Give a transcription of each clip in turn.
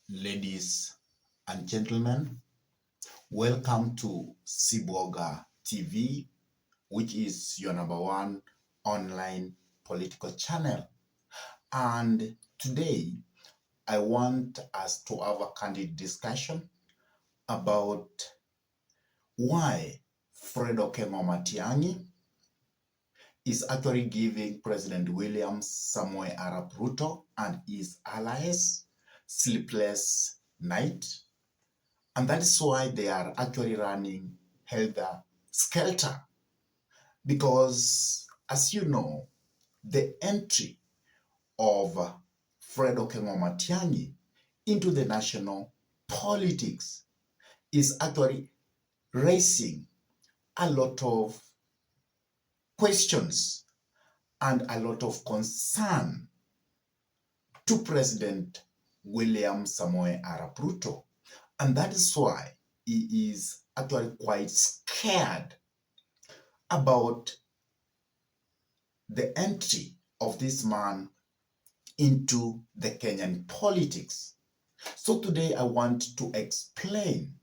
Ladies and gentlemen, welcome to Siboga TV, which is your number one online political channel. And today, I want us to have a candid discussion about why Fred Matiang'I is actually giving President William Samoei Arap Ruto and his allies sleepless night. And that is why they are actually running helter skelter. Because, as you know, the entry of Fred Matiang'I into the national politics is actually raising a lot of questions and a lot of concern to President William Samoei Arap Ruto. And that is why he is actually quite scared about the entry of this man into the Kenyan politics. So today I want to explain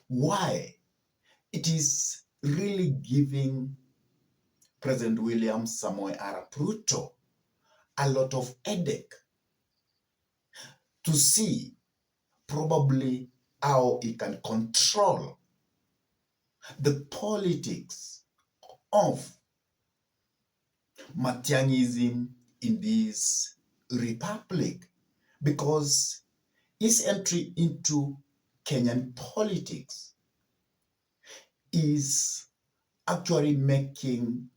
why it is really giving President William Samoei Arap Ruto a lot of headache to see probably how he can control the politics of Matiang'ism in this republic, because his entry into Kenyan politics is actually making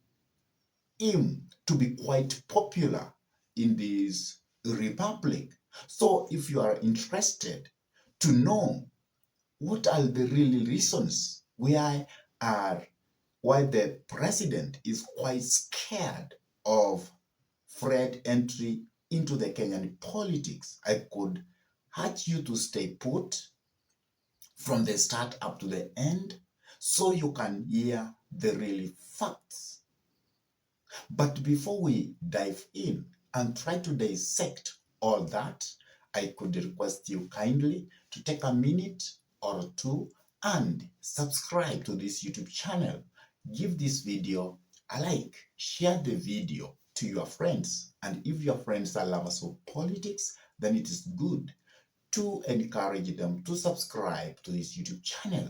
him to be quite popular in this republic. So if you are interested to know what are the real reasons why the president is quite scared of Fred entry into the Kenyan politics, I could urge you to stay put from the start up to the end so you can hear the real facts. But before we dive in and try to dissect all that, I could request you kindly to take a minute or two and subscribe to this YouTube channel. Give this video a like, share the video to your friends, and if your friends are lovers of politics, then it is good to encourage them to subscribe to this YouTube channel.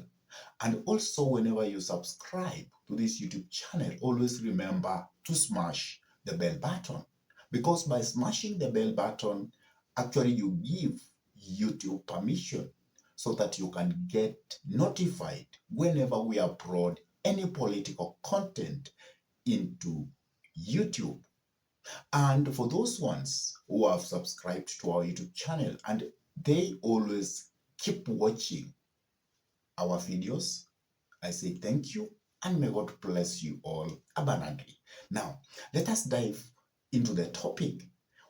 And also, whenever you subscribe to this YouTube channel, always remember to smash the bell button, because by smashing the bell button, actually you give YouTube permission so that you can get notified whenever we upload any political content into YouTube. And for those ones who have subscribed to our YouTube channel and they always keep watching our videos, I say thank you and may God bless you all abundantly. Now, let us dive into the topic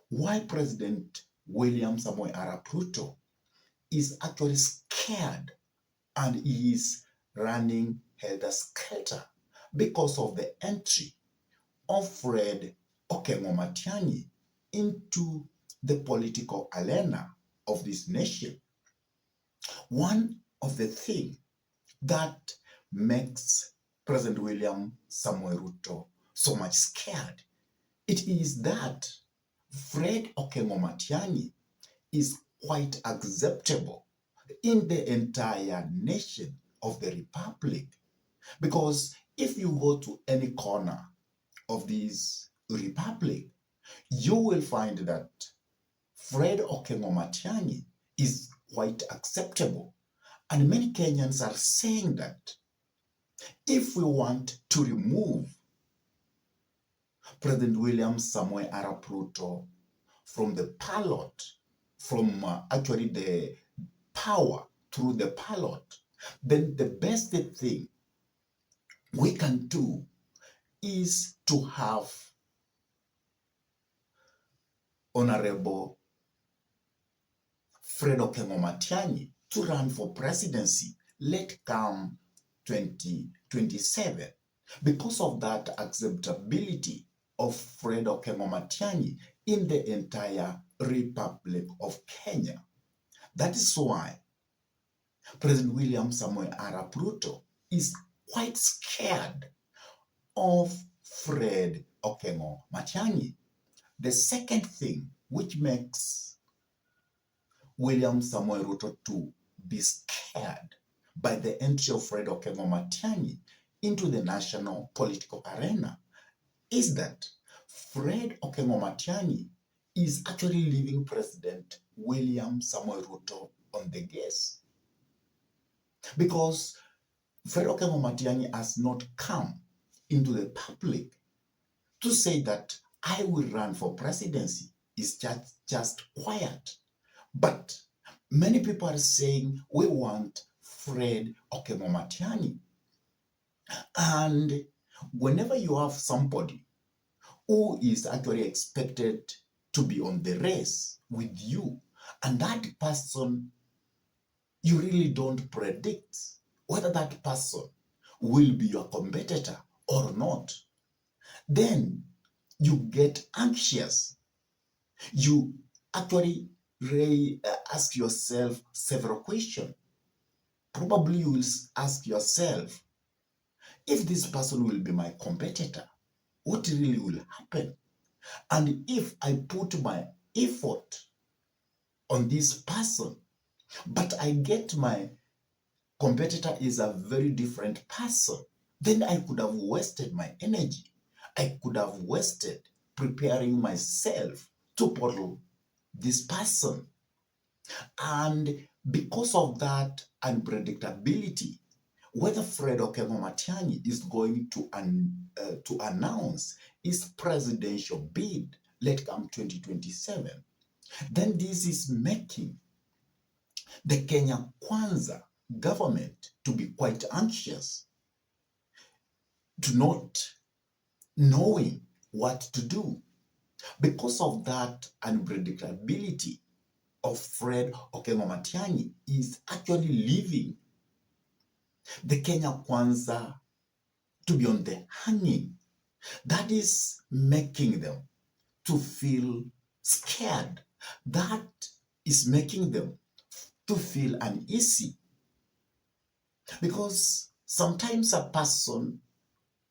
why President William Samoei Arap Ruto is actually scared and he is running helter-skelter because of the entry of Fred Matiang'I into the political arena of this nation. One of the things that makes President William Samoei Ruto so much scared, it is that Fred Matiang'I is quite acceptable in the entire nation of the republic. Because if you go to any corner of this republic, you will find that Fred Matiang'I is quite acceptable. And many Kenyans are saying that if we want to remove President William Samoei Arap Ruto from the ballot, from actually the power through the ballot, then the best thing we can do is to have Honorable Fred Matiang'I to run for presidency let come 2027. Because of that acceptability of Fred Matiang'I in the entire Republic of Kenya. That is why President William Samoei Arap Ruto is quite scared of Fred Okengo Matiang'I. The second thing which makes William Samoei Ruto to be scared by the entry of Fred Okengo Matiang'I into the national political arena is that Fred Okengo Matiang'I is actually leaving President William Samoei Ruto on the gas. Because Fred Okengo Matiang'I has not come into the public to say that I will run for presidency. It's just quiet. But many people are saying we want Fred Okengo Matiang'I. And whenever you have somebody who is actually expected to be on the race with you, and that person, you really don't predict whether that person will be your competitor or not, then you get anxious. You actually ask yourself several questions. Probably you will ask yourself, if this person will be my competitor, what really will happen? And if I put my effort on this person, but I get my competitor is a very different person, then I could have wasted my energy. I could have wasted preparing myself to battle this person. And because of that unpredictability, whether Fred Okengo Matiang'I is going to announce his presidential bid late come 2027, then this is making the Kenya Kwanza government to be quite anxious, to not knowing what to do. Because of that unpredictability of Fred Okengo Matiang'I is actually leaving the Kenya Kwanza to be on the hanging. That is making them to feel scared. That is making them to feel uneasy. Because sometimes a person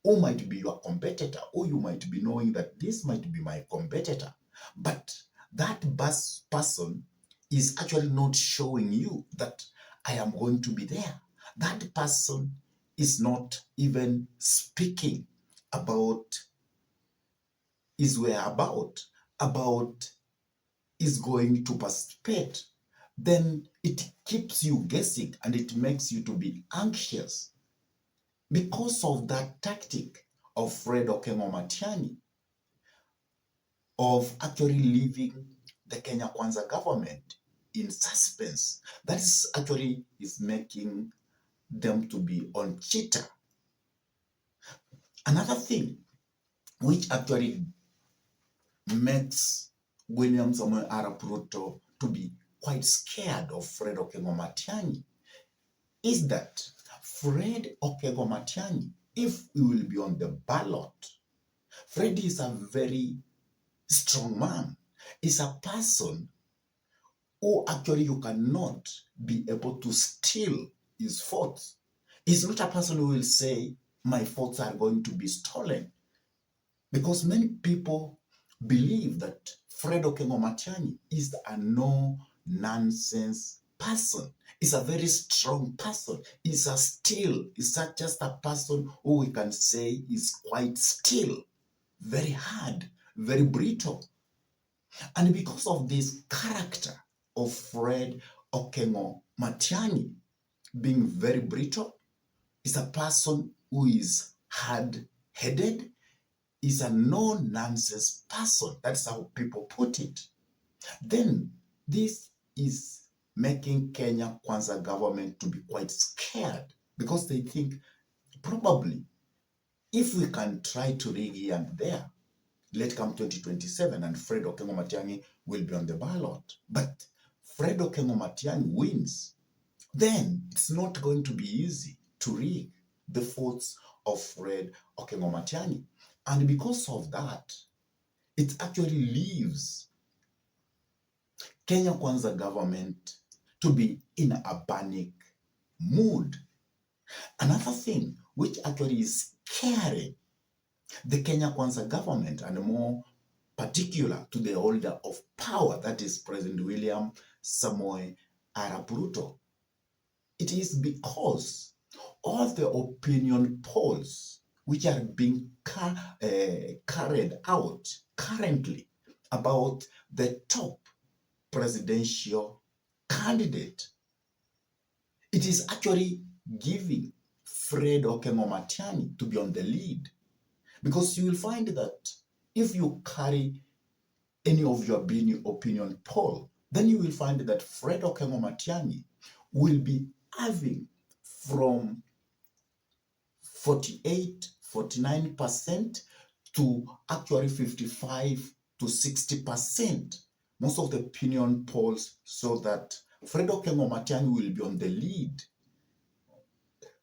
who might be your competitor, or you might be knowing that this might be my competitor, but that person is actually not showing you that I am going to be there. That person is not even speaking about his whereabouts, about is going to participate. Then it keeps you guessing and it makes you to be anxious. Because of that tactic of Fred Okengo Matiang'I, of actually leaving the Kenya Kwanza government in suspense, that is actually is making them to be on cheater. Another thing which actually makes William Samoei Arap Ruto to be quite scared of Fred Okengo Matiang'I is that Fred Okengo Matiang'I, if he will be on the ballot, Fred is a very strong man. Is a person who actually you cannot be able to steal his thoughts. He's not a person who will say, my thoughts are going to be stolen. Because many people believe that Fred Okengo Matiang'I is a no-nonsense person. He's a very strong person. He's not just a person who we can say is quite still, very hard, very brittle. And because of this character of Fred Okengo Matiang'I being very brittle, is a person who is hard-headed, is a no-nonsense person. That's how people put it. Then this is making Kenya Kwanza government to be quite scared because they think probably if we can try to rig here and there, let come 2027 and Fred Okengo Matiang'I will be on the ballot. But Fred Okengo Matiang'I wins, then it's not going to be easy to rig the votes of Fred Okengo Matiang'I. And because of that, it actually leaves Kenya Kwanza government to be in a panic mood. Another thing which actually is scaring the Kenya Kwanza government, and more particular to the holder of power, that is President William Samoei Arap Ruto, it is because all the opinion polls which are being carried out currently about the top presidential candidate, it is actually giving Fred Okengo Matiang'I to be on the lead. Because you will find that if you carry any of your opinion poll, then you will find that Fred Okengo Matiang'I will be having from 49% to actually 55 to 60%. Most of the opinion polls show that Fred Okengo Matiang'I will be on the lead,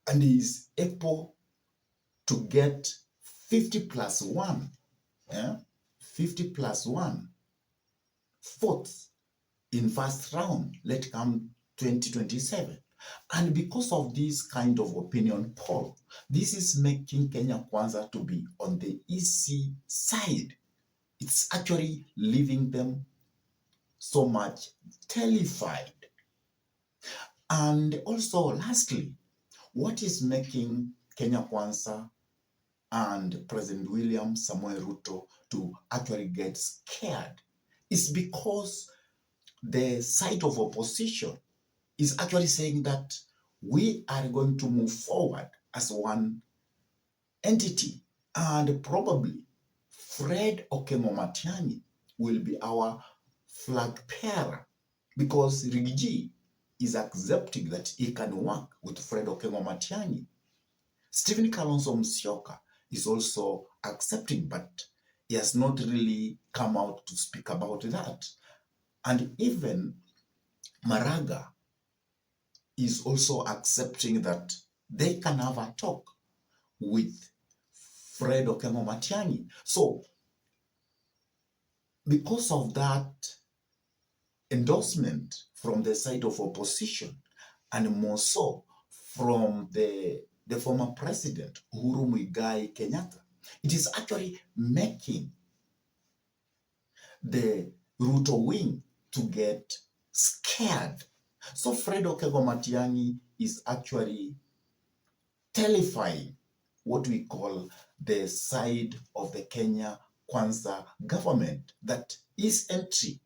and he is able to get 50 plus 1, 50 plus 1 votes in first round, let come 2027. And because of this kind of opinion poll, this is making Kenya Kwanza to be on the easy side. It's actually leaving them so much terrified. And also, lastly, what is making Kenya Kwanza and President William Samoei Ruto to actually get scared is because the side of opposition is actually saying that we are going to move forward as one entity, and probably Fred Okengo Matiang'I will be our flag bearer, because Rigiji is accepting that he can work with Fred Okengo Matiang'I. Stephen Kalonzo Musyoka is also accepting, but he has not really come out to speak about that. And even Maraga is also accepting that they can have a talk with Fred Okengo Matiang'I. So, because of that endorsement from the side of opposition, and more so from the former president, Uhuru Muigai Kenyatta, it is actually making the Ruto wing to get scared. So Fred Okengo Matiang'I is actually terrifying what we call the side of the Kenya Kwanza government, that his entry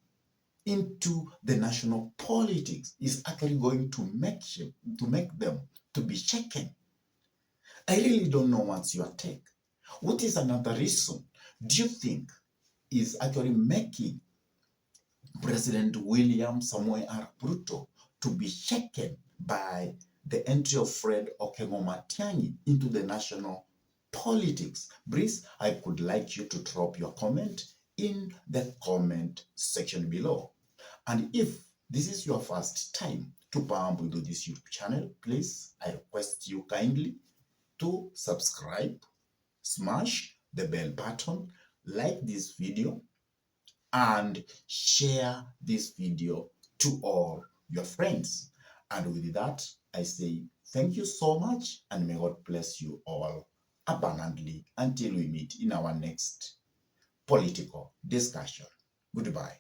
into the national politics is actually going to make them to be shaken. I really don't know what's your take. What is another reason do you think is actually making President William Samoei Arap Ruto to be shaken by the entry of Fred Okengo Matiang'I into the national politics? Please, I could like you to drop your comment in the comment section below. And if this is your first time to bump into this YouTube channel, please, I request you kindly to subscribe, smash the bell button, like this video, and share this video to all your friends. And with that, I say thank you so much, and may God bless you all abundantly until we meet in our next political discussion. Goodbye.